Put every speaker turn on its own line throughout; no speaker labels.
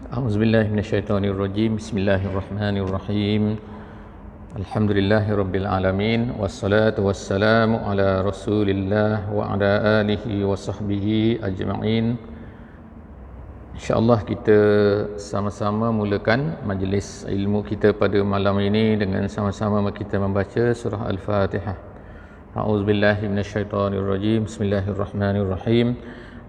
A'udzubillahi minasyaitonirrajim. Bismillahirrahmanirrahim. Alhamdulillahirabbil alamin wassalatu wassalamu ala Rasulillah wa ala alihi wa sahbihi ajma'in. InsyaAllah kita sama-sama mulakan majlis ilmu kita pada malam ini dengan sama-sama kita membaca surah Al-Fatihah. A'udzubillahi minasyaitonirrajim. Bismillahirrahmanirrahim.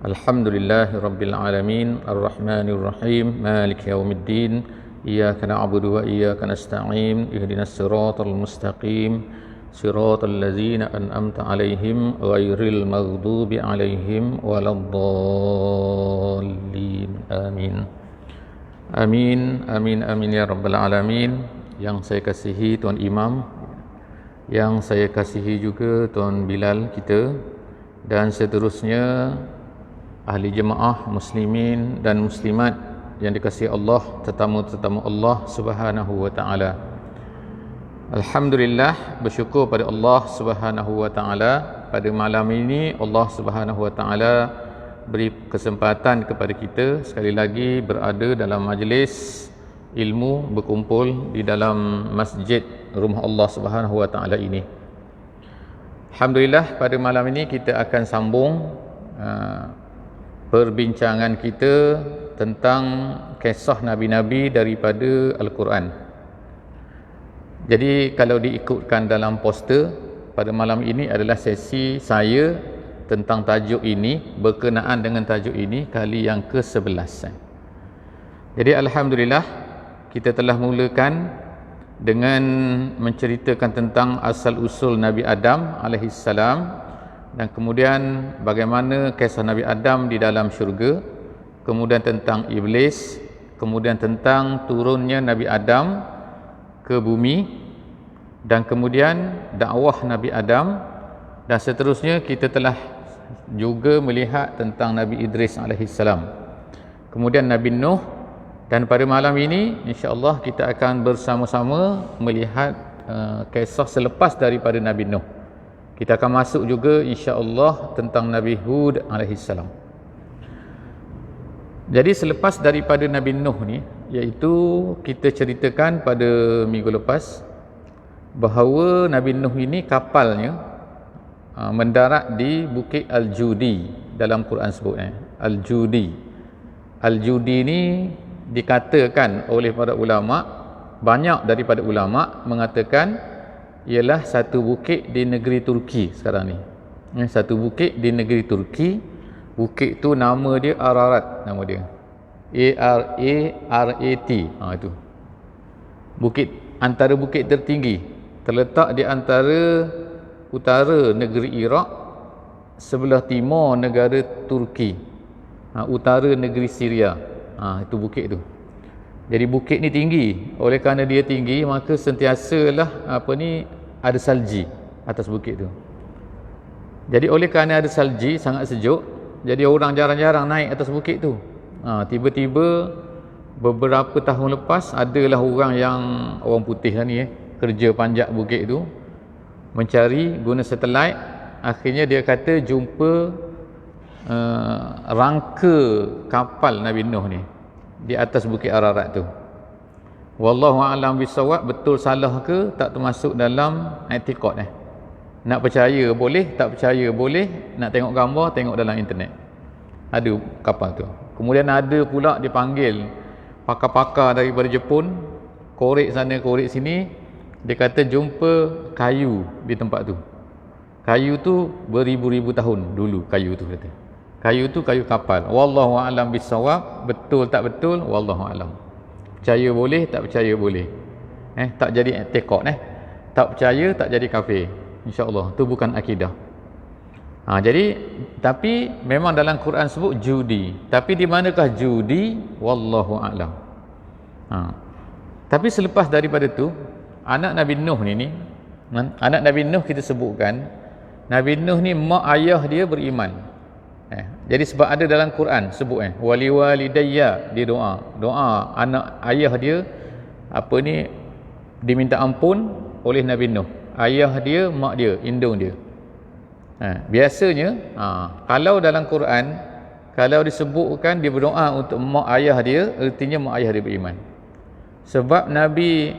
Alhamdulillahi rabbil alamin arrahmanir rahim maliki yaumiddin iyyaka na'budu wa iyyaka nasta'in ihdinas siratal mustaqim siratal ladzina an'amta 'alaihim ghairil maghdubi 'alaihim waladdallin amin amin amin amin ya rabbal alamin. Yang saya kasihi Tuan Imam, yang saya kasihi juga Tuan Bilal kita, dan seterusnya ahli jemaah muslimin dan muslimat yang dikasihi Allah, tetamu-tetamu Allah Subhanahu wa taala. Alhamdulillah, bersyukur pada Allah Subhanahu wa taala, pada malam ini Allah Subhanahu wa taala beri kesempatan kepada kita sekali lagi berada dalam majlis ilmu, berkumpul di dalam masjid rumah Allah Subhanahu wa taala ini. Alhamdulillah, pada malam ini kita akan sambung perbincangan kita tentang kisah nabi-nabi daripada Al-Quran. Jadi kalau diikutkan dalam poster, pada malam ini adalah sesi saya tentang tajuk ini, berkenaan dengan tajuk ini kali yang ke-11. Jadi alhamdulillah kita telah mulakan dengan menceritakan tentang asal-usul Nabi Adam alaihissalam, dan kemudian bagaimana kisah Nabi Adam di dalam syurga, kemudian tentang iblis, kemudian tentang turunnya Nabi Adam ke bumi, dan kemudian dakwah Nabi Adam, dan seterusnya kita telah juga melihat tentang Nabi Idris alaihissalam, kemudian Nabi Nuh, dan pada malam ini insya-Allah kita akan bersama-sama melihat kisah selepas daripada Nabi Nuh. Kita akan masuk juga insya-Allah tentang Nabi Hud alaihissalam. Jadi selepas daripada Nabi Nuh ni, iaitu kita ceritakan pada minggu lepas bahawa Nabi Nuh ini kapalnya mendarat di Bukit Al-Judi, dalam Quran sebut Al-Judi. Al-Judi ni dikatakan oleh para ulama, banyak daripada ulama mengatakan ialah satu bukit di negeri Turki sekarang ni. Satu bukit di negeri Turki. Bukit tu nama dia Ararat, nama dia Ararat. Itu bukit, antara bukit tertinggi, terletak di antara utara negeri Iraq, sebelah timur negara Turki, utara negeri Syria. Itu bukit tu. Jadi bukit ni tinggi. Oleh kerana dia tinggi, maka sentiasalah ada salji atas bukit tu. Jadi oleh kerana ada salji, sangat sejuk, jadi orang jarang-jarang naik atas bukit tu. Tiba-tiba beberapa tahun lepas, adalah orang putih lah ni, kerja panjat bukit tu, mencari guna satelit. Akhirnya dia kata jumpa rangka kapal Nabi Nuh ni di atas bukit Ararat tu. Wallahu a'lam bisawab, betul salah ke tak termasuk dalam i'tiqad. Nak percaya boleh, tak percaya boleh, nak tengok gambar tengok dalam internet. Ada kapal tu. Kemudian ada pula dipanggil pakar-pakar daripada Jepun, korek sana korek sini, dia kata jumpa kayu di tempat tu. Kayu tu beribu-ribu tahun dulu, kayu tu kata. Kayu tu kayu kapal. Wallahu a'lam bisawab, betul tak betul wallahu a'lam. Percaya boleh, tak percaya boleh. Tak jadi i'tiqad. Tak percaya tak jadi kafir. Insya-Allah tu bukan akidah. Jadi tapi memang dalam Quran sebut judi. Tapi di manakah judi? Wallahu a'lam. Tapi selepas daripada tu, anak Nabi Nuh ni, anak Nabi Nuh kita sebutkan, Nabi Nuh ni mak ayah dia beriman. Jadi sebab ada dalam Quran sebut wali walidayya, dia doa anak ayah dia diminta ampun oleh Nabi Nuh. Ayah dia, mak dia, indung dia. Biasanya kalau dalam Quran kalau disebutkan dia berdoa untuk mak ayah dia, ertinya mak ayah dia beriman. Sebab Nabi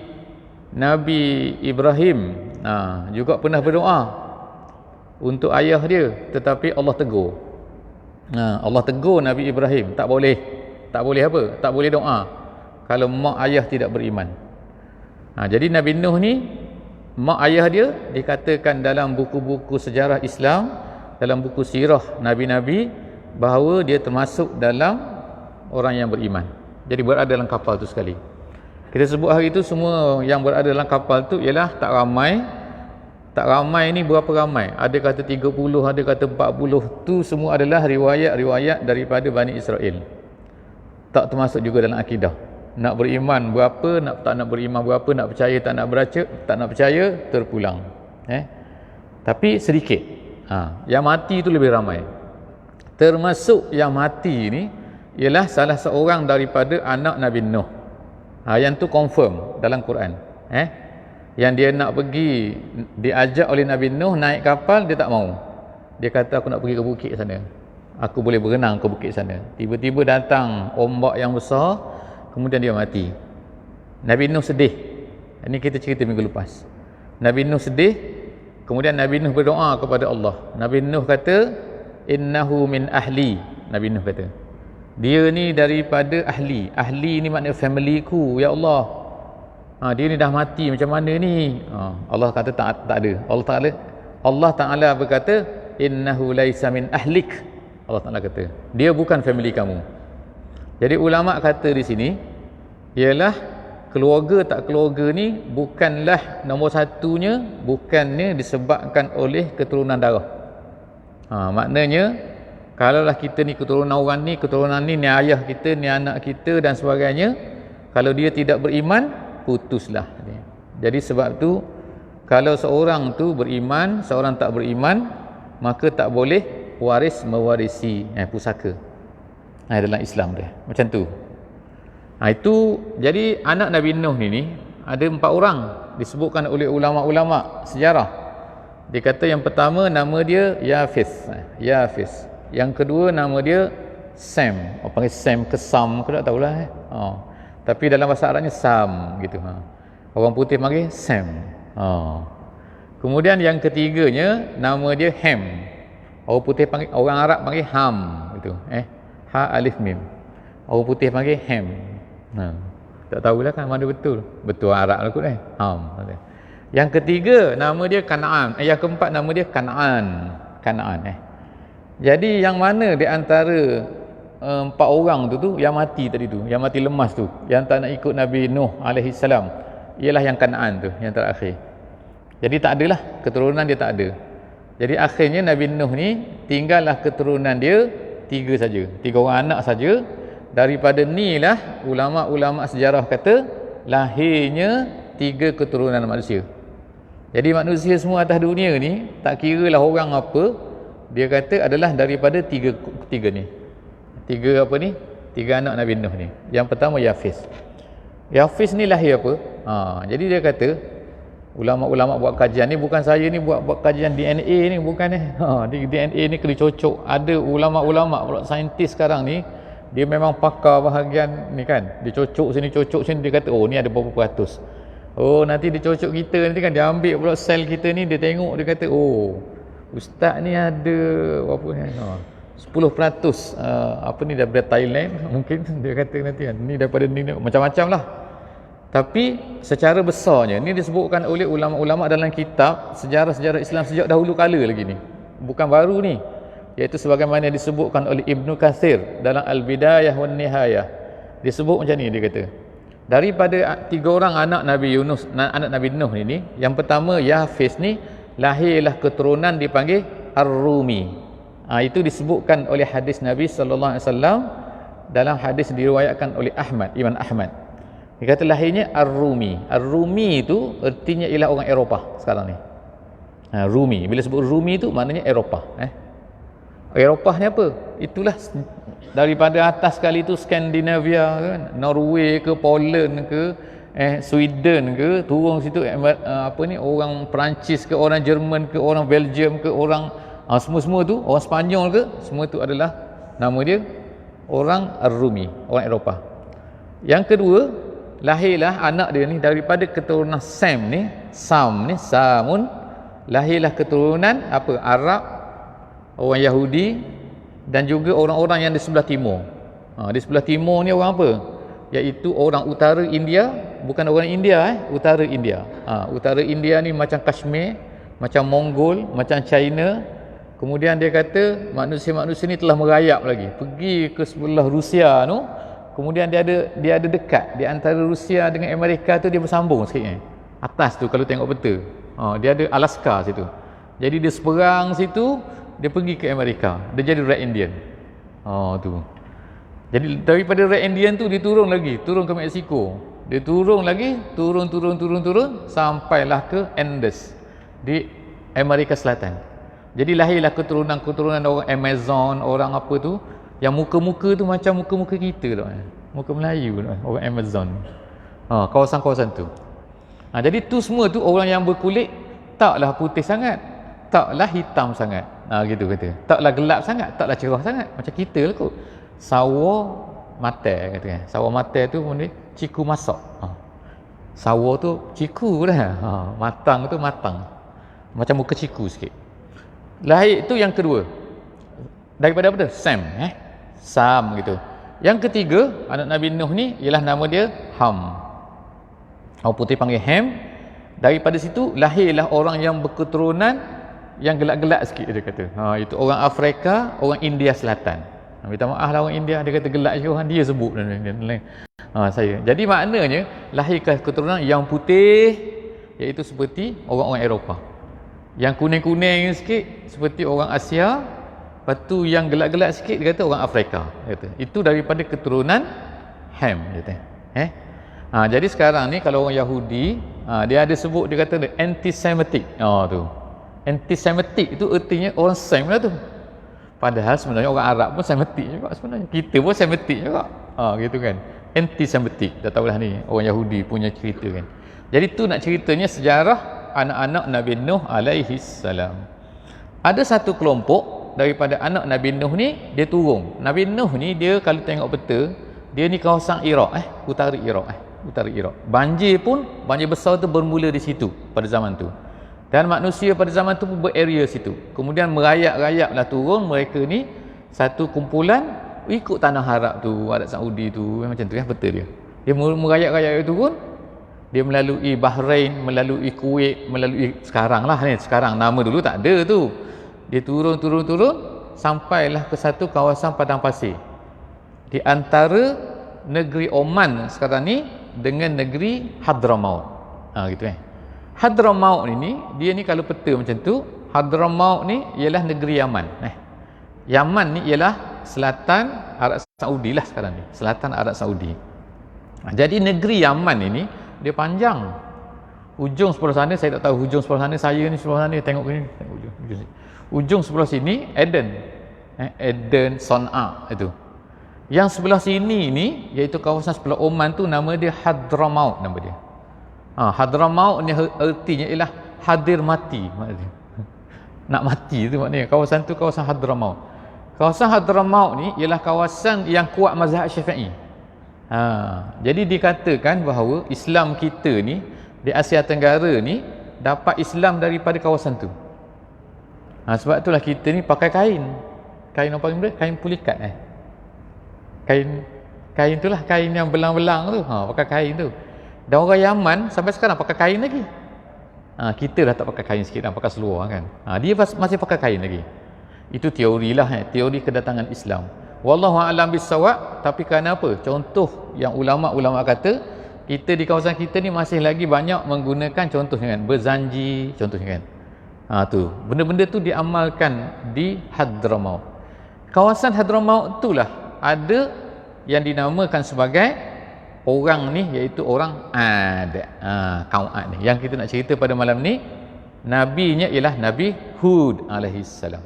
Ibrahim juga pernah berdoa untuk ayah dia, tetapi Allah tegur. Allah tegur Nabi Ibrahim, tak boleh apa? Tak boleh doa kalau mak ayah tidak beriman. Jadi Nabi Nuh ni, mak ayah dia dikatakan dalam buku-buku sejarah Islam, dalam buku sirah Nabi-Nabi, bahawa dia termasuk dalam orang yang beriman. Jadi berada dalam kapal tu sekali. Kita sebut hari itu semua yang berada dalam kapal tu ialah tak ramai. Tak ramai ni berapa ramai? Ada kata 30, ada kata 40. Tu semua adalah riwayat-riwayat daripada Bani Israel. Tak termasuk juga dalam akidah. Nak beriman berapa, tak nak beriman berapa, nak percaya tak nak percaya, terpulang. Tapi sedikit. Yang mati tu lebih ramai. Termasuk yang mati ni ialah salah seorang daripada anak Nabi Nuh. Yang tu confirm dalam Quran. Yang dia nak pergi, diajak oleh Nabi Nuh naik kapal, dia tak mau. Dia kata, aku nak pergi ke bukit sana, aku boleh berenang ke bukit sana. Tiba-tiba datang ombak yang besar, kemudian dia mati. Nabi Nuh sedih. Ini kita cerita minggu lepas. Nabi Nuh sedih, kemudian Nabi Nuh berdoa kepada Allah. Nabi Nuh kata, innahu min ahli. Nabi Nuh kata, dia ni daripada ahli. Ahli ni maknanya family ku, ya Allah. Dia ni dah mati, macam mana ni? Allah kata tak ada. Allah Ta'ala berkata, innahu laisa min ahlik. Allah Ta'ala kata, dia bukan family kamu. Jadi ulama kata di sini ialah keluarga tak keluarga ni bukanlah nombor satunya, bukannya disebabkan oleh keturunan darah. Maknanya kalaulah kita ni keturunan orang ni, keturunan ni ayah kita, ni anak kita dan sebagainya, kalau dia tidak beriman, putuslah. Jadi sebab tu kalau seorang tu beriman, seorang tak beriman, maka tak boleh mewarisi pusaka. Dalam Islam dia macam tu. Itu jadi anak Nabi Nuh ni ada 4 orang disebutkan oleh ulama-ulama sejarah. Dia kata yang pertama nama dia Yafis. Yang kedua nama dia Sam. Orang panggil Sam ke Sam ke tak tahulah. Tapi dalam bahasa Arabnya Sam gitu. Orang putih panggil Sam. Kemudian yang ketiganya nama dia Ham. Orang putih panggil, orang Arab panggil Ham gitu. Ha alif mim. Orang putih panggil Ham. Tak tahulah kan mana betul. Betul Arab lah kot Ham. Yang ketiga nama dia Kanaan. Yang keempat nama dia Kanaan. Jadi yang mana di antara 4 orang tu yang mati tadi tu, yang mati lemas tu, yang tak nak ikut Nabi Nuh alaihi salam, ialah yang Kanaan tu, yang terakhir. Jadi tak adalah keturunan dia, tak ada. Jadi akhirnya Nabi Nuh ni tinggallah keturunan dia 3 saja, 3 orang anak saja. Daripada ni lah ulama-ulama sejarah kata lahirnya 3 keturunan manusia. Jadi manusia semua atas dunia ni, tak kiralah orang apa, dia kata adalah daripada tiga ni. 3 apa ni? 3 anak Nabi Nuh ni. Yang pertama Yafis. Yafis ni lahir apa? Jadi dia kata ulama-ulama buat kajian ni, bukan saya ni buat kajian DNA ni, bukan DNA ni kena cocok. Ada ulama-ulama saintis sekarang ni, dia memang pakar bahagian ni kan. Dia cocok sini, dia kata ni ada berapa peratus. Nanti dia cocok kita nanti kan, dia ambil pula sel kita ni, dia tengok, dia kata ustaz ni ada berapa ni? 10% apa ni daripada Thailand mungkin, dia kata nanti ni daripada ni, macam-macam lah. Tapi secara besarnya ni disebutkan oleh ulama-ulama dalam kitab sejarah-sejarah Islam sejak dahulu kala lagi ni, bukan baru ni, iaitu sebagaimana disebutkan oleh Ibnu Katsir dalam Al-Bidayah wan Nihayah. Disebut macam ni, dia kata daripada 3 orang anak Nabi Nuh ni, yang pertama Yafis ni lahirlah keturunan dipanggil Ar-Rumi. Itu disebutkan oleh hadis Nabi sallallahu alaihi wasallam, dalam hadis diriwayatkan oleh Imam Ahmad. Dia kata lahirnya Ar-Rumi. Ar-Rumi itu artinya ialah orang Eropah sekarang ni. Rumi, bila sebut Rumi tu maknanya Eropah. Eropah ni apa? Itulah daripada atas sekali tu Skandinavia kan, Norway ke, Poland ke, Sweden ke, turun situ orang Perancis ke, orang Jerman ke, orang Belgium ke, orang semua-semua tu, orang Spanyol ke, semua tu adalah nama dia orang Ar-Rumi, orang Eropah. Yang kedua, lahirlah anak dia ni daripada keturunan Sam ni, Samun, lahirlah keturunan apa? Arab, orang Yahudi dan juga orang-orang yang di sebelah timur. Di sebelah timur ni orang apa? Iaitu orang utara India, bukan orang India utara India. Utara India ni macam Kashmir, macam Mongol, macam China. Kemudian dia kata manusia-manusia ni telah merayap lagi, pergi ke sebelah Rusia tu. Kemudian dia ada dekat di antara Rusia dengan Amerika tu, dia bersambung sikit atas tu kalau tengok peta. Dia ada Alaska situ. Jadi dia seberang situ, dia pergi ke Amerika. Dia jadi Red Indian. Tu. Jadi daripada Red Indian tu dia turun ke Mexico. Dia turun lagi, turun sampailah ke Andes di Amerika Selatan. Jadi lahirlah keturunan orang Amazon, orang apa tu, yang muka-muka tu macam muka-muka kita tu, muka Melayu tu, orang Amazon. Kawasan-kawasan tu. Jadi tu semua tu orang yang berkulit taklah putih sangat, taklah hitam sangat. Gitu kata. Taklah gelap sangat, taklah cerah sangat. Macam kita lah kot. Sawo mate kata kan. Sawo mate tu kemudian ciku masak. Sawo tu ciku dah. Matang tu matang. Macam muka ciku sikit. Lahir itu yang kedua. Daripada apa tu? Sam gitu. Yang ketiga, anak Nabi Nuh ni ialah nama dia Ham. Orang putih panggil Ham. Daripada situ lahirlah orang yang berketurunan yang gelap-gelap sikit, dia kata. Itu orang Afrika, orang India Selatan. Minta maaf lah orang India, dia kata gelap je orang dia sebut. Saya. Jadi maknanya lahirkan keturunan yang putih, iaitu seperti orang-orang Eropah. Yang kuning-kuning sikit seperti orang Asia. Lepas tu yang gelap-gelap sikit dia kata orang Afrika, dia kata. Itu daripada keturunan Ham, dia kata. Jadi sekarang ni kalau orang Yahudi, dia ada sebut, dia kata anti-Semitic. Tu. Anti-Semitic itu artinya orang Sam lah tu. Padahal sebenarnya orang Arab pun Semitic juga sebenarnya. Kita pun Semitic juga. Gitu kan. Anti-Semitic. Dah tahulah ni orang Yahudi punya cerita kan. Jadi tu nak ceritanya sejarah anak-anak Nabi Nuh alaihi salam. Ada satu kelompok daripada anak Nabi Nuh ni, dia turun. Nabi Nuh ni dia kalau tengok peta, dia ni kawasan Iraq, utara Iraq. Banjir besar tu bermula di situ pada zaman tu. Dan manusia pada zaman tu pun berarea situ. Kemudian merayap-rayaplah turun mereka ni, satu kumpulan ikut tanah Arab tu, Arab Saudi tu, macam tu kan peta dia. Dia merayap-rayap turun. Dia melalui Bahrain, melalui Kuwait, melalui sekarang lah ni. Sekarang nama dulu tak ada tu. Dia turun sampailah ke satu kawasan padang pasir. Di antara negeri Oman sekarang ni dengan negeri Hadramaut. Gitu kan. Hadramaut ni dia ni kalau peta macam tu, Hadramaut ni ialah negeri Yaman. Yaman ni ialah selatan Arab Saudi lah sekarang ni. Selatan Arab Saudi. Jadi negeri Yaman ini dia panjang. Ujung sebelah sana saya tak tahu, hujung sebelah sana saya ni sebelah sana tengok ni, ujung sebelah sini Eden Son'a itu. Yang sebelah sini ni iaitu kawasan sebelah Oman tu nama dia Hadramaut nama dia. Hadramaut ni artinya ialah hadir mati maknanya. Nak mati tu maknanya. Kawasan tu kawasan Hadramaut. Kawasan Hadramaut ni ialah kawasan yang kuat mazhab Syafi'i. Jadi dikatakan bahawa Islam kita ni di Asia Tenggara ni dapat Islam daripada kawasan tu. Sebab itulah kita ni pakai kain apa benda? Kain pulikat kain tu lah, kain yang belang-belang tu, pakai kain tu. Dan orang Yaman sampai sekarang pakai kain lagi. Kita dah tak pakai kain sikit dah, pakai seluar kan. Dia masih pakai kain lagi. Itu teori lah, teori kedatangan Islam. Wallahu a'lam bissawab. Tapi kerana apa? Contoh yang ulama-ulama kata, kita di kawasan kita ni masih lagi banyak menggunakan contohnya kan, berzanji contohnya kan. Tu benda-benda tu diamalkan di Hadramaut. Kawasan Hadramaut itulah ada yang dinamakan sebagai orang ni, iaitu orang Ad. Kaum Ad ni yang kita nak cerita pada malam ni. Nabinya ialah Nabi Hud alaihi salam.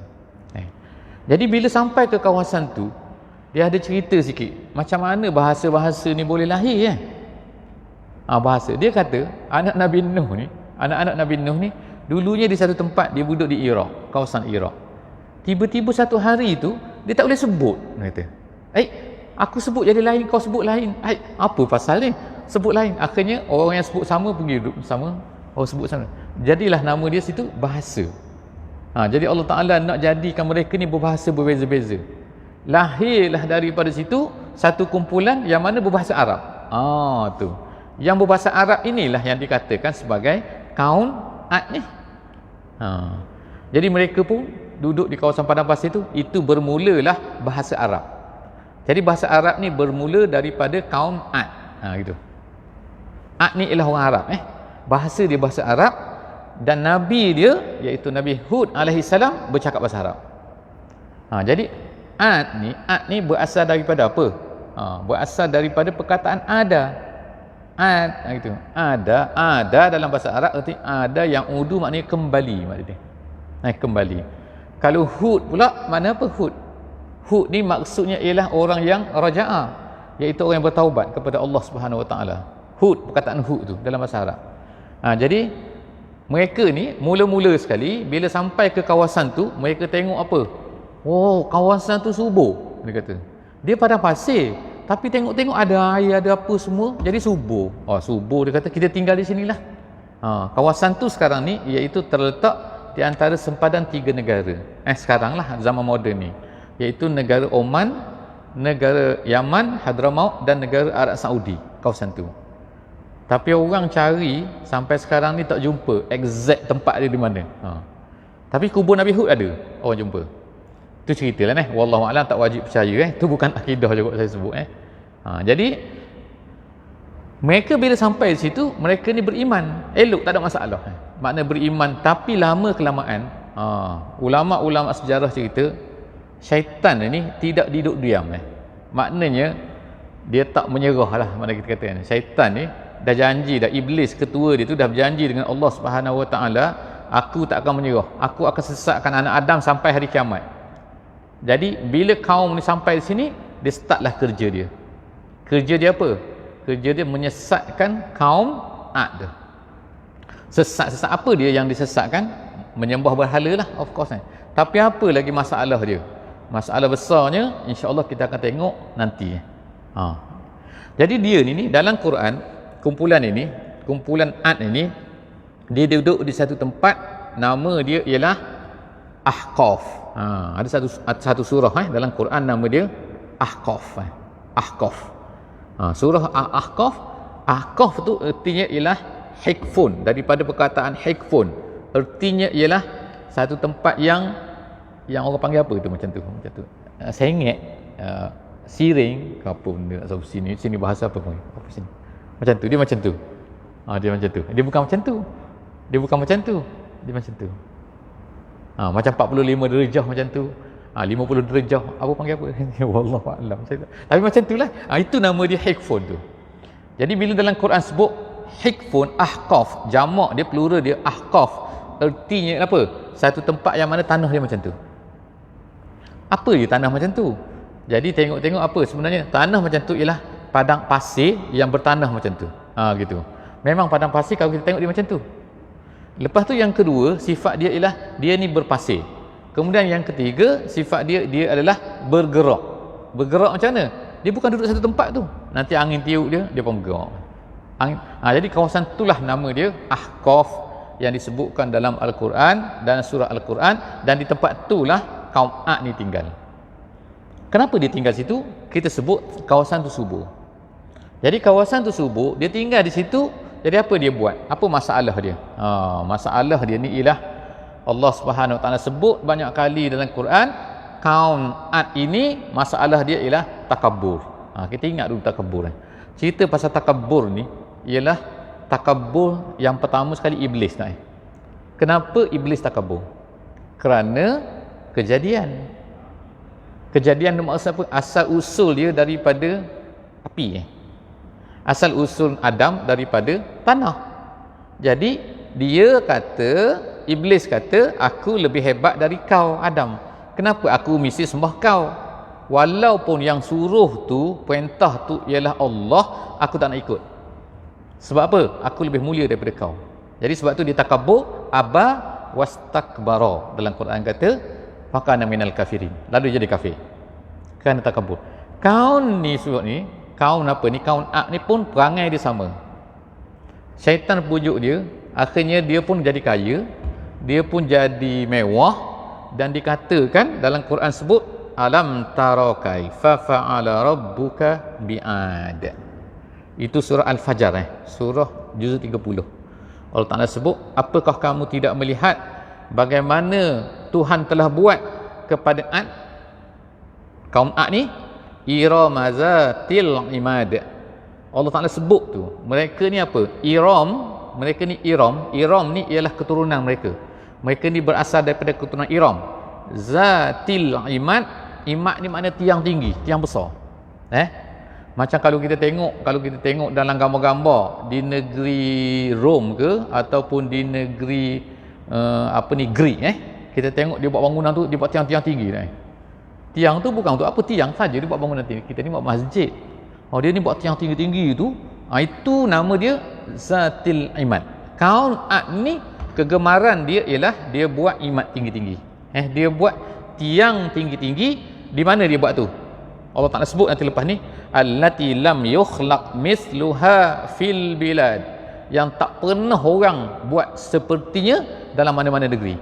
Jadi bila sampai ke kawasan tu, dia ada cerita sikit macam mana bahasa-bahasa ni boleh lahir kan. Bahasa dia kata anak Nabi Nuh ni, anak-anak Nabi Nuh ni dulunya di satu tempat, dia duduk di Iraq, kawasan Iraq. Tiba-tiba satu hari tu dia tak boleh sebut. Dia kata, aku sebut jadi lain, kau sebut lain. Apa pasal ni? Sebut lain. Akhirnya orang yang sebut sama pergi duduk sama, orang sebut sama. Jadilah nama dia situ bahasa. Jadi Allah Ta'ala nak jadikan mereka ni berbahasa berbeza-beza. Lahirlah daripada situ satu kumpulan yang mana berbahasa Arab. Tu. Yang berbahasa Arab inilah yang dikatakan sebagai kaum Ad ni. Jadi mereka pun duduk di kawasan padang pasir itu bermulalah bahasa Arab. Jadi bahasa Arab ni bermula daripada kaum Ad. Gitu. Ad ni ialah orang Arab. Bahasa dia bahasa Arab, dan Nabi dia iaitu Nabi Hud alaihissalam bercakap bahasa Arab. Jadi Ad ni berasal daripada apa? Berasal daripada perkataan ada. Ad gitu. Ada dalam bahasa Arab arti ada yang udu maknanya kembali maknanya. Kembali. Kalau Hud pula mana apa Hud? Hud ni maksudnya ialah orang yang raja'ah, iaitu orang yang bertaubat kepada Allah Subhanahu Wa Taala. Hud, perkataan Hud tu dalam bahasa Arab. Jadi mereka ni mula-mula sekali bila sampai ke kawasan tu, mereka tengok apa? Kawasan tu subur, dia kata. Dia padang pasir, tapi tengok-tengok ada air, ada apa semua, jadi subur. Subur, dia kata kita tinggal di sinilah. Kawasan tu sekarang ni iaitu terletak di antara sempadan 3 negara. Sekarang lah zaman moden ni, iaitu negara Oman, negara Yaman, Hadramaut, dan negara Arab Saudi, kawasan tu. Tapi orang cari sampai sekarang ni tak jumpa exact tempat dia di mana. Tapi kubur Nabi Hud ada, orang jumpa. Itu cerita lah wallahu a'lam, tak wajib percaya itu bukan akidah juga saya sebut Jadi mereka bila sampai di situ, mereka ni beriman, elok, tak ada masalah. Makna beriman, tapi lama kelamaan ulama-ulama sejarah cerita syaitan ni tidak duduk diam. Maknanya dia tak menyerah lah, mana kita katakan. Syaitan ni dah janji dah, iblis ketua dia tu dah berjanji dengan Allah Subhanahu Wa Taala, aku tak akan menyerah, aku akan sesatkan anak Adam sampai hari kiamat. Jadi bila kaum ni sampai di sini, dia startlah kerja dia. Kerja dia apa? Kerja dia menyesatkan kaum Ad. Sesat apa dia yang disesatkan? Menyembah berhala lah, of course. Tapi apa lagi masalah dia? Masalah besarnya insya-Allah kita akan tengok nanti. Jadi dia ni dalam Quran, kumpulan Ad ini, dia duduk di satu tempat, nama dia ialah Ahqaf. Ada satu surah dalam Quran nama dia Ahqaf. Ahqaf. Surah Ahqaf. Ahqaf tu artinya ialah hikfun, daripada perkataan hikfun. Artinya ialah satu tempat yang orang panggil apa tu macam tu. Sengit, siring, apa benda nak tahu sini bahasa apa pun. Apa sini? Macam tu, dia macam tu. Dia macam tu. Dia bukan macam tu. Dia macam tu. Macam 45 darjah macam tu. 50 darjah, apa panggil apa? Wallahu a'lam. Tapi macam itulah. Itu nama dia hikfun tu. Jadi bila dalam Quran sebut hikfun, ahqaf, jamak dia, plural dia ahqaf, artinya apa? Satu tempat yang mana tanah dia macam tu. Apa dia tanah macam tu? Jadi tengok-tengok apa sebenarnya tanah macam tu ialah padang pasir yang bertanah macam tu. Gitu. Memang padang pasir kalau kita tengok dia macam tu. Lepas tu yang kedua, sifat dia ialah dia ni berpasir. Kemudian yang ketiga, sifat dia adalah bergerak. Bergerak macam mana? Dia bukan duduk satu tempat tu. Nanti angin tiup dia pun bergerak. Jadi kawasan itulah nama dia Ahqaf, yang disebutkan dalam Al-Quran dan surah Al-Quran, dan di tempat itulah kaum Ad ni tinggal. Kenapa dia tinggal situ? Kita sebut kawasan tu subur. Jadi kawasan tu subur, dia tinggal di situ. Jadi apa dia buat? Apa masalah dia? Masalah dia ni ialah Allah Subhanahu Wa Taala sebut banyak kali dalam Quran, kaum Ad ini masalah dia ialah takabur. Kita ingat dulu takabur. Cerita pasal takabur ni ialah takabur yang pertama sekali iblis nak. Kenapa iblis takabur? Kerana kejadian. Kejadian maksud apa? Asal usul dia daripada api. Asal usul Adam daripada tanah. Jadi dia kata, iblis kata, aku lebih hebat dari kau Adam. Kenapa aku mesti sembah kau? Walaupun yang suruh tu, perintah tu ialah Allah, aku tak nak ikut. Sebab apa? Aku lebih mulia daripada kau. Jadi sebab tu dia takabur, aba wastakbara. Dalam Quran kata, fakana minal kafirin. Lalu jadi kafir. kerana takabur. Kaun ni surat ni, kaun apa ni, kaun Ad ni pun perangai dia sama. Syaitan pujuk dia, akhirnya dia pun jadi kaya, dia pun jadi mewah, dan dikatakan dalam Quran sebut alam tara kaifa fa'ala rabbuka bi'ad. Itu surah Al-Fajr, surah juz 30. Allah Ta'ala sebut, apakah kamu tidak melihat bagaimana Tuhan telah buat kepada Ad, kaum Ad ni, iramazatil imad. Allah Ta'ala sebut tu, mereka ni apa? Mereka ni Iram ni ialah keturunan mereka. Mereka ni berasal daripada keturunan Iram. Zatil imad, imad ni makna tiang tinggi, tiang besar. Macam kalau kita tengok dalam gambar-gambar di negeri Rom ke ataupun di negeri Greek, kita tengok dia buat bangunan tu, dia buat tiang-tiang tinggi. Tiang tu bukan untuk apa, tiang saja dia buat bangunan tinggi. Kita ni buat masjid. Dia ni buat tiang tinggi-tinggi tu, itu nama dia Zatil Imad. Kaum Ad ni kegemaran dia ialah dia buat imad tinggi-tinggi. Dia buat tiang tinggi-tinggi. Di mana dia buat tu? Allah Ta'ala sebut nanti lepas ni, allati lam yukhlaq misluha fil bilad, yang tak pernah orang buat sepertinya dalam mana-mana negeri.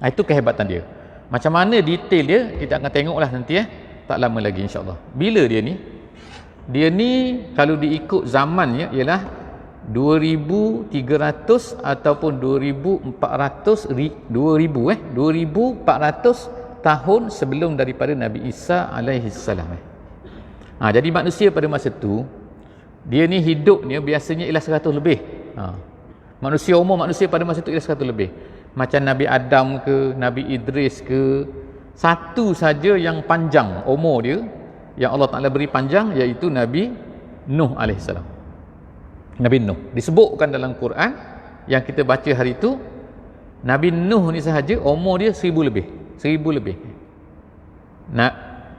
Itu kehebatan dia. Macam mana detail dia kita akan tengoklah nanti, tak lama lagi insya-Allah. Bila dia ni? Dia ni kalau diikut zamannya ialah 2300 ataupun 2400 tahun sebelum daripada Nabi Isa alaihi salam. Jadi manusia pada masa tu, dia ni hidupnya biasanya ialah 100 lebih. Umur manusia pada masa tu ialah 100 lebih. Macam Nabi Adam ke, Nabi Idris ke, satu saja yang panjang umur dia, yang Allah Ta'ala beri panjang, iaitu Nabi Nuh alaihissalam. Nabi Nuh disebutkan dalam Quran yang kita baca hari itu, Nabi Nuh ni sahaja umur dia 1000 lebih.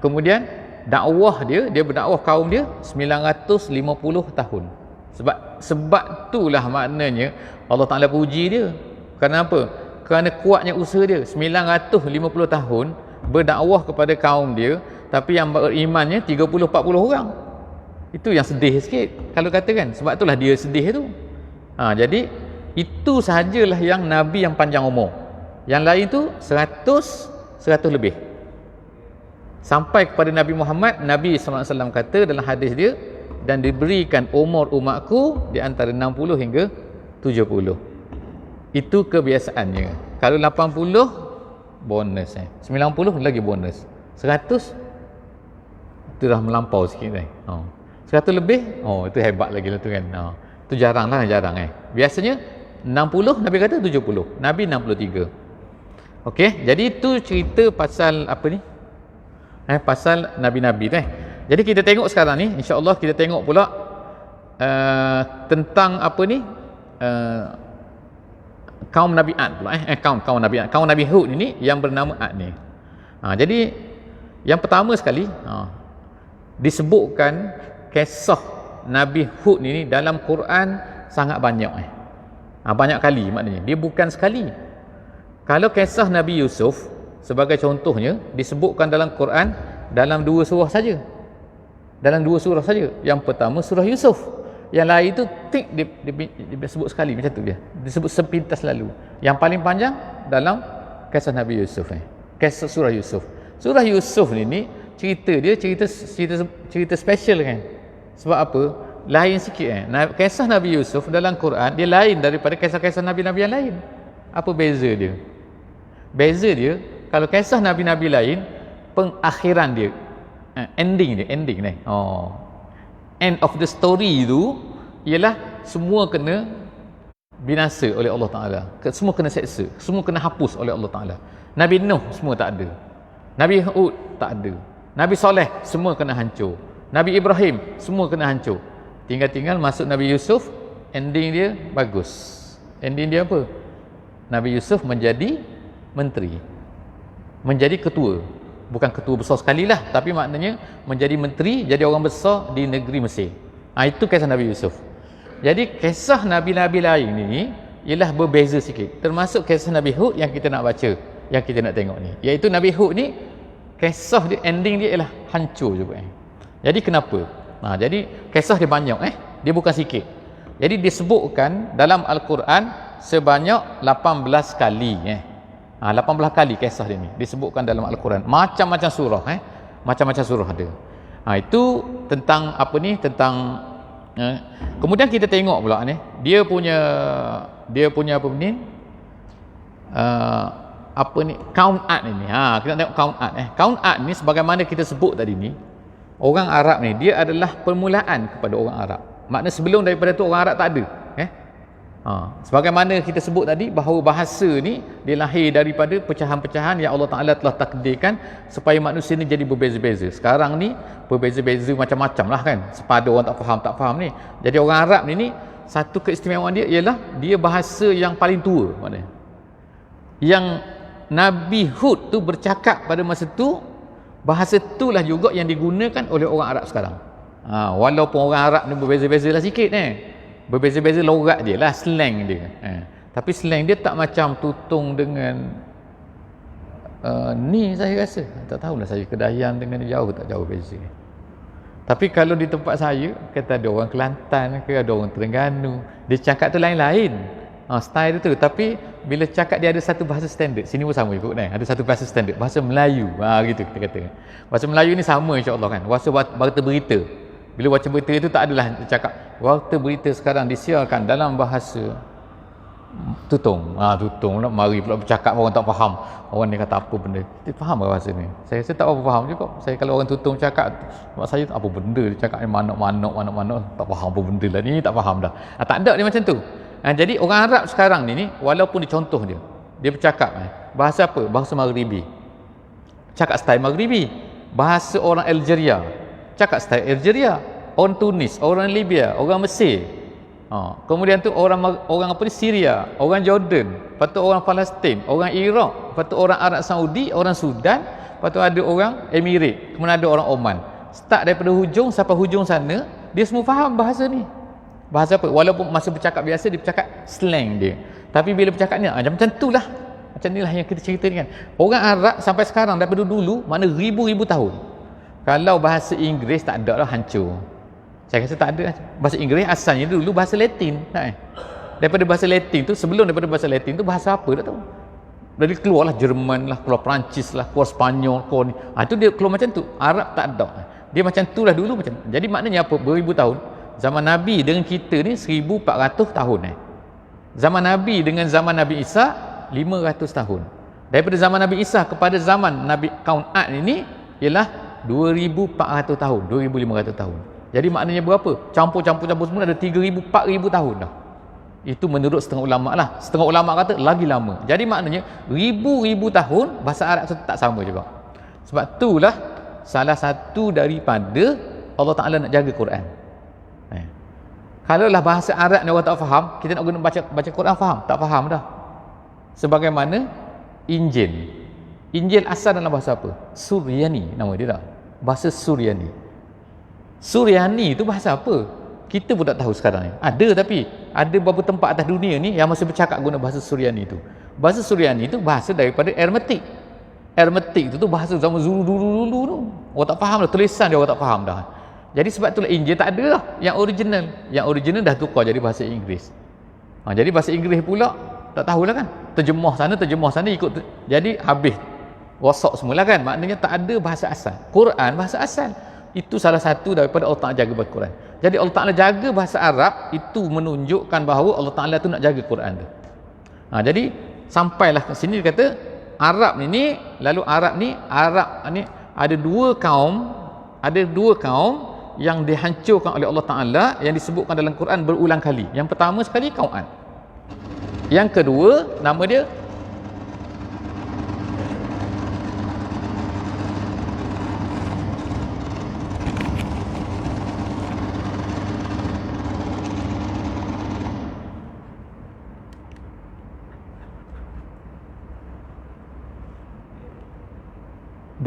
Kemudian dakwah dia berdakwah kaum dia 950 tahun. Sebab itulah maknanya Allah Ta'ala puji dia. Kenapa? Kerana kuatnya usaha dia 950 tahun berdakwah kepada kaum dia, tapi yang berimannya 30-40 orang. Itu yang sedih sikit kalau katakan. Sebab itulah dia sedih tu. Jadi itu sahajalah yang Nabi yang panjang umur. Yang lain tu 100 lebih. Sampai kepada Nabi Muhammad, Nabi SAW kata dalam hadis dia, dan diberikan umur umatku di antara 60 hingga 70. Itu kebiasaannya. Kalau 80 bonus, 90 lagi bonus, 100 itu dah melampau sikit 100 lebih, itu hebat lagi lah tu kan. Itu jarang. Biasanya 60, Nabi kata 70, Nabi 63. Okey, jadi itu cerita pasal apa ni? Pasal nabi-nabi tu. Jadi kita tengok sekarang ni, insya-Allah kita tengok pula tentang apa ni? Kaum Nabi Ad pula. Kaum Nabi Ad. Kaum Nabi Hud ini yang bernama Ad ni. Jadi yang pertama sekali disebutkan kisah Nabi Hud ni dalam Quran sangat banyak. Banyak kali maknanya. Dia bukan sekali. Kalau kisah Nabi Yusuf sebagai contohnya disebutkan dalam Quran dalam 2 surah saja. Yang pertama surah Yusuf. Yang lain tu dia sebut sekali macam tu dia. Disebut sepintas lalu. Yang paling panjang dalam kisah Nabi Yusuf. Kisah surah Yusuf. Surah Yusuf ni cerita special kan. Sebab apa? Lain sikit kisah Nabi Yusuf dalam Quran dia lain daripada kisah-kisah nabi-nabi yang lain. Apa beza dia? Beza dia, kalau kisah nabi-nabi lain, pengakhiran dia, ending ni. End of the story tu ialah semua kena binasa oleh Allah Ta'ala. Semua kena seksa, semua kena hapus oleh Allah Ta'ala. Nabi Nuh semua tak ada. Nabi Hud tak ada. Nabi Soleh semua kena hancur. Nabi Ibrahim semua kena hancur. Tinggal masuk Nabi Yusuf, ending dia bagus. Ending dia apa? Nabi Yusuf menjadi menteri, menjadi ketua. Bukan ketua besar sekali lah, tapi maknanya menjadi menteri, jadi orang besar di negeri Mesir. Itu kisah Nabi Yusuf. Jadi kisah nabi-nabi lain ni ialah berbeza sikit. Termasuk kisah Nabi Hud yang kita nak baca, yang kita nak tengok ni. Iaitu Nabi Hud ni kisah dia, ending dia ialah hancur juga. Jadi kenapa? Jadi kisah dia banyak, dia bukan sikit. Jadi disebutkan dalam Al-Quran sebanyak 18 kali. 18 kali kisah dia ni disebutkan dalam Al-Quran. Macam-macam surah. Macam-macam surah ada. Itu tentang apa ni? Tentang kemudian kita tengok pula ni, dia punya apa ni? Apa ni? Count art ni. Kita tengok count art. Count art ni sebagaimana kita sebut tadi ni, orang Arab ni dia adalah permulaan kepada orang Arab. Makna sebelum daripada tu orang Arab tak ada. Sebagaimana kita sebut tadi bahawa bahasa ni dia lahir daripada pecahan-pecahan yang Allah Ta'ala telah takdirkan supaya manusia ni jadi berbeza-beza. Sekarang ni berbeza-beza macam-macam lah kan, sepada orang tak faham ni. Jadi orang Arab ni satu keistimewaan dia ialah dia bahasa yang paling tua. Maknanya yang Nabi Hud tu bercakap pada masa tu, bahasa itulah juga yang digunakan oleh orang Arab sekarang. Walaupun orang Arab ni berbeza-beza lah sikit berbeza-beza logat dia lah, slang dia. Tapi slang dia tak macam Tutong dengan ni saya rasa. Tak tahulah saya, Kedayan dengan jauh tak jauh beza. Tapi kalau di tempat saya, kata ada orang Kelantan ke, ada orang Terengganu, dia cakap tu lain-lain. Style tu. Tapi bila cakap dia ada satu bahasa standard. Sini pun sama ikut ada satu bahasa standard, bahasa Melayu. Gitu kita kata. Bahasa Melayu ni sama insya-Allah kan. Bahasa berita. Bila baca berita itu tak adalah cakap warta berita sekarang disiarkan dalam bahasa Tutong. Tutong nak mari pula bercakap orang tak faham. Orang ni kata apa benda? Dia faham bahasa ni? Saya tak apa faham juga. Saya kalau orang Tutong cakap, mak saya apa benda dia cakap ni manok tak faham apa benda lah ni, tak faham dah. Tak ada dia macam tu. Jadi orang Arab sekarang ni walaupun dicontoh dia bercakap bahasa apa? Bahasa Maghribi. Cakap style Maghribi. Bahasa orang Algeria. Cakap style Algeria, orang Tunis, orang Libya, orang Mesir. Kemudian tu orang apa ni, Syria, orang Jordan, lepas tu orang Palestin, orang Iraq, lepas tu orang Arab Saudi, orang Sudan, lepas tu ada orang Emirat, kemudian ada orang Oman. Start daripada hujung sampai hujung sana, dia semua faham bahasa ni. Bahasa apa? Walaupun masa bercakap biasa dia bercakap slang dia. Tapi bila bercakap ni macam itulah. Macam inilah yang kita cerita ni kan. Orang Arab sampai sekarang daripada dulu, mana ribu-ribu tahun. Kalau bahasa Inggeris tak ada lah, hancur. Saya rasa tak ada. Bahasa Inggeris asalnya dulu bahasa Latin. Daripada bahasa Latin tu, sebelum daripada bahasa Latin tu bahasa apa tak tahu. Jadi keluarlah Jerman lah, keluar Perancis lah, keluar Spanyol, keluar ni. Itu dia keluar macam tu. Arab tak ada. Dia macam tu lah dulu macam. Jadi maknanya apa? Beribu tahun. Zaman Nabi dengan kita ni 1400 tahun. Zaman Nabi dengan zaman Nabi Isa 500 tahun. Daripada zaman Nabi Isa kepada zaman Nabi Count Art ini ialah 2400 tahun, 2500 tahun. Jadi maknanya berapa? Campur semua ada 3000, 4000 tahun dah. Itu menurut setengah ulama lah. Setengah ulama kata lagi lama. Jadi maknanya ribu-ribu tahun bahasa Arab itu tak sama juga. Sebab itulah salah satu daripada Allah Ta'ala nak jaga Quran. Kalau lah bahasa Arab ni orang tak faham, kita nak guna baca Quran faham? Tak faham dah. Sebagaimana Injil. Injil asal dalam bahasa apa? Suryani nama dia dah. Bahasa Suryani. Suryani itu bahasa apa? Kita pun tak tahu sekarang ni. Ada tapi ada beberapa tempat atas dunia ni yang masih bercakap guna bahasa Suryani itu. Bahasa Suryani itu bahasa daripada Hermetik. Hermetik itu bahasa zaman dulu tu. Orang tak faham dah, tulisan dia orang tak faham dah. Jadi sebab itulah Injil tak ada lah yang original. Yang original dah tukar jadi bahasa Inggeris. Jadi bahasa Inggeris pula tak tahulah kan. Terjemah sana ikut jadi habis. Rosak semula kan. Maknanya tak ada bahasa asal. Quran bahasa asal. Itu salah satu daripada Allah Ta'ala jaga bahasa Quran. Jadi Allah Ta'ala jaga bahasa Arab, itu menunjukkan bahawa Allah Ta'ala tu nak jaga Quran tu. Jadi sampailah ke sini dia kata Arab ni lalu Arab ni ada dua kaum yang dihancurkan oleh Allah Ta'ala yang disebutkan dalam Quran berulang kali. Yang pertama sekali kaum Ad. Yang kedua nama dia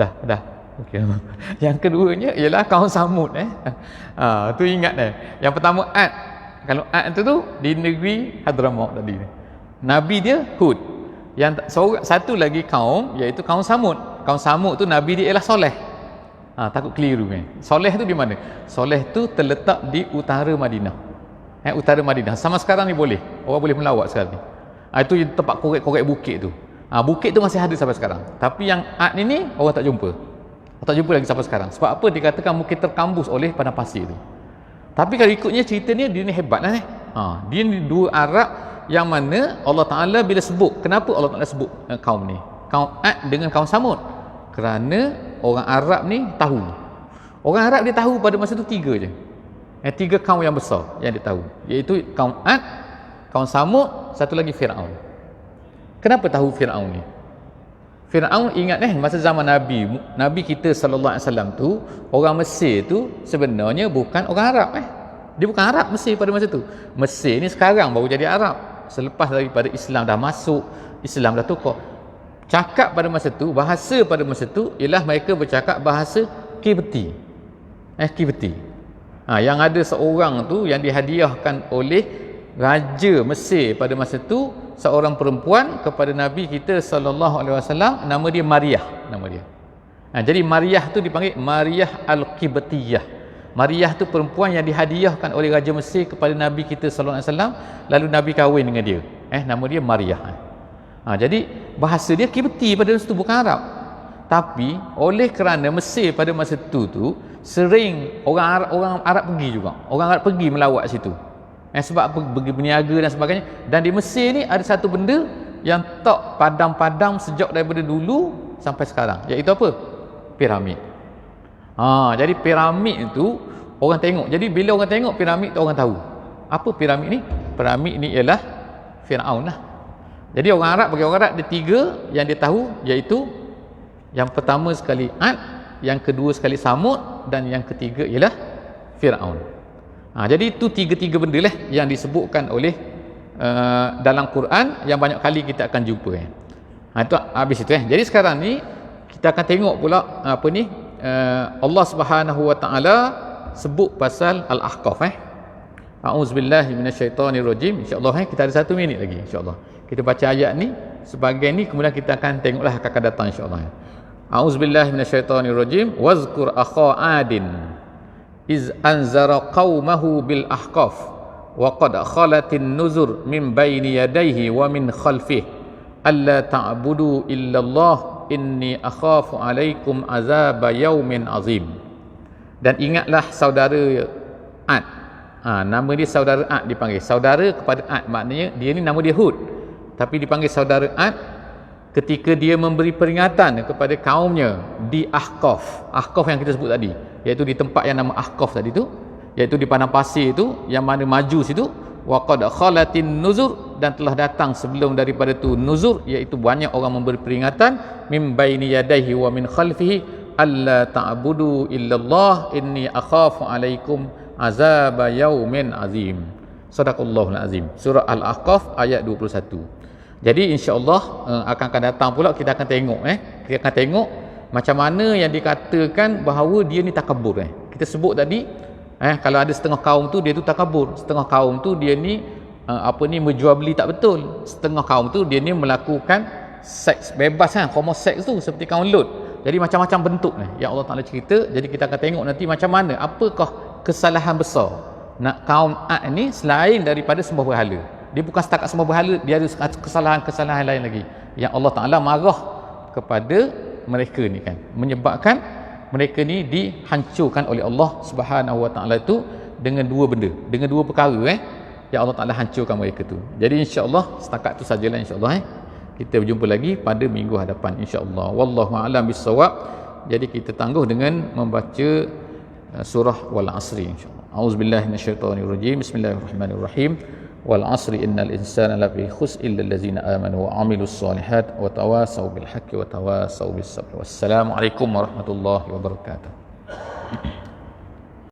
dah. Okey. Yang keduanya ialah kaum Samud tu ingat Yang pertama Ad. Kalau Ad tu di negeri Hadramaut tadi. Nabi dia Hud. Satu lagi kaum, iaitu kaum Samud. Kaum Samud tu Nabi dia ialah soleh. Takut keliru kan. Soleh tu di mana? Soleh tu terletak di utara Madinah. Utara Madinah. Sama sekarang ni boleh. Orang boleh melawat sekarang ni. Itu tempat korek-korek bukit tu. Bukit tu masih ada sampai sekarang. Tapi yang Ad ni orang tak jumpa. Orang tak jumpa lagi sampai sekarang. Sebab apa? Dikatakan mungkin terkambus oleh padang pasir tu. Tapi kalau ikutnya cerita ni, dia ni hebat lah ni. Dia ni dua Arab yang mana Allah Ta'ala bila sebut, kenapa Allah Ta'ala sebut kaum ni? Kaum Ad dengan kaum Samud. Kerana orang Arab ni tahu. Orang Arab dia tahu pada masa tu tiga je. Tiga kaum yang besar yang dia tahu. Iaitu kaum Ad, kaum Samud, satu lagi Fir'aun. Kenapa tahu Fir'aun ni? Fir'aun ingat masa zaman Nabi kita sallallahu alaihi wasallam tu, orang Mesir tu sebenarnya bukan orang Arab Dia bukan Arab Mesir pada masa tu. Mesir ni sekarang baru jadi Arab. Selepas daripada Islam dah masuk, Islam dah tukar. Cakap pada masa tu, bahasa pada masa tu ialah mereka bercakap bahasa Kibti. Kibti. Yang ada seorang tu yang dihadiahkan oleh Raja Mesir pada masa tu, seorang perempuan kepada Nabi kita sallallahu alaihi wasallam, nama dia Maryah, nama dia. Jadi Maryah tu dipanggil Maryah Al-Qibtiyah. Maryah tu perempuan yang dihadiahkan oleh Raja Mesir kepada Nabi kita sallallahu alaihi wasallam, lalu Nabi kahwin dengan dia. Nama dia Maryah. Jadi bahasa dia Qibti pada masa tu, bukan Arab. Tapi oleh kerana Mesir pada masa tu sering orang Arab pergi juga. Orang Arab pergi melawat situ. Sebab pergi berniaga dan sebagainya. Dan di Mesir ni ada satu benda yang tak padam-padam sejak daripada dulu sampai sekarang, iaitu apa? Piramid. Jadi piramid itu orang tengok. Jadi bila orang tengok piramid tu, orang tahu apa piramid ni. Piramid ni ialah Fir'aun lah. Jadi orang Arab, bagi orang Arab dia tiga yang dia tahu, iaitu yang pertama sekali Ad, yang kedua sekali Samud, dan yang ketiga ialah Fir'aun. Jadi itu tiga-tiga benda lah yang disebutkan oleh dalam Quran, yang banyak kali kita akan jumpa. Itu habis itu. Jadi sekarang ni kita akan tengok pula Allah Subhanahu Wa Taala sebut pasal Al-Ahqaf. A'udzubillahi minasyaitonirrajim. Insya-Allah kita ada 1 minit lagi, insya-Allah. Kita baca ayat ni, sebagai ni kemudian kita akan tengoklah akan datang, insya-Allah. A'udzubillahi minasyaitonirrajim. Wazkur akha 'adin iz anzara qaumahu bil ahqaf wa qad khalatin nuzur min baini yadayhi wa min khalfihi alla ta'budu illallah inni akhafu alaikum azaba yaumin azim. Dan ingatlah saudara Ad. Nama dia saudara Ad dipanggil. Saudara kepada Ad, maknanya dia ni nama dia Hud, tapi dipanggil saudara Ad ketika dia memberi peringatan kepada kaumnya di Ahqaf. Ahqaf yang kita sebut tadi, iaitu di tempat yang nama Ahqaf tadi tu, iaitu di padang pasir tu yang mana Majus itu. Wa qad khalatin nuzur, dan telah datang sebelum daripada tu nuzur, iaitu banyak orang memberi peringatan, min baini yadayhi wa min khalfihi alla ta'budu illallah inni akhafu alaikum azaba yaumin azim. Sadaqallahul azim. Surah Al-Ahqaf ayat 21. Jadi insya-Allah akan datang pula kita akan tengok kita akan tengok macam mana yang dikatakan bahawa dia ni takabur. Kita sebut tadi kalau ada setengah kaum tu dia tu takabur, setengah kaum tu dia ni menjual beli tak betul, setengah kaum tu dia ni melakukan seks bebas, homoseks tu seperti kaum Lut. Jadi macam-macam bentuk yang Allah Taala cerita. Jadi kita akan tengok nanti macam mana, apakah kesalahan besar nak kaum Ad ni selain daripada sembah berhala. Dia bukan setakat sembah berhala, dia ada kesalahan-kesalahan lain lagi yang Allah Taala marah kepada mereka ni menyebabkan mereka ni dihancurkan oleh Allah Subhanahu Wa Taala itu dengan dua benda, dengan dua perkara yang Allah Taala hancurkan mereka tu. Jadi insya-Allah setakat tu sajalah, insya-Allah kita berjumpa lagi pada minggu hadapan, insya-Allah. Wallahu a'lam bissawab. Jadi kita tangguh dengan membaca surah Wal Asri, insya-Allah. Auzubillahi minasyaitonirrajim. Bismillahirrahmanirrahim. Wal asri innal insana lafi khusr illa allazina amanu wa amilus solihat wa tawasaw bil haqqi wa tawasaw bis sabr. Wassalamu alaikum warahmatullahi wabarakatuh.